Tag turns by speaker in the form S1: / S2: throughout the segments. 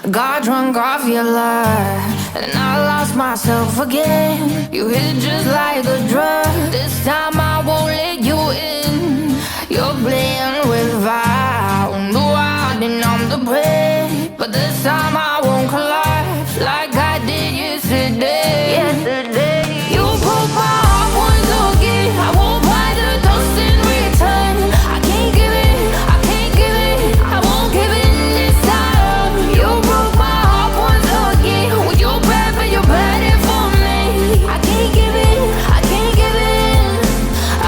S1: Got drunk off your love, and I lost myself again. You hit just like a drug. This time I won't let you in. You're playing with fire. No, I didn't I'm the prey, but this time I won't collide like I did yesterday. You broke my heart once again. I won't buy the dust in return. I can't give it, I can't give it, I won't give it this time. You broke my heart once again. Well, you're bad, but you're bad it for me. I can't give it, I can't give it.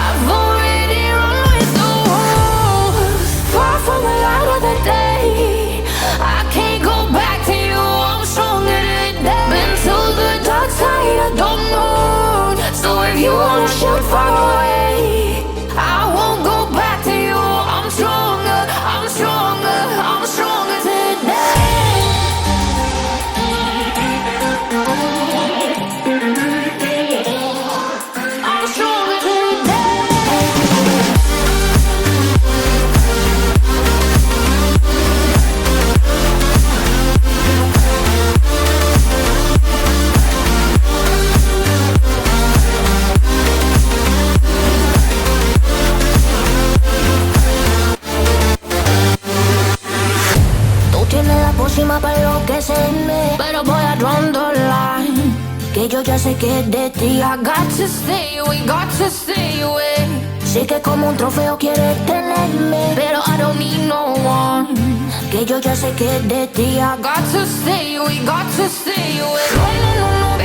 S1: I've already run with the wolves, far from the light of the day. I can't go back to you, I'm stronger today. Been to the dark side, I don't know. So if you wanna shoot far away, I won't go back to you. I'm stronger, I'm stronger, I'm stronger today. I'm stronger today. Tú tienes la pócima para enloquecerme, pero voy a draw the line, que yo ya sé que es de ti. I got to stay away, got to stay away. Sé que como un trofeo quieres tenerme, pero I don't need no one, que yo ya sé que es de ti. I got to stay away, got to stay away. No, no, no, no.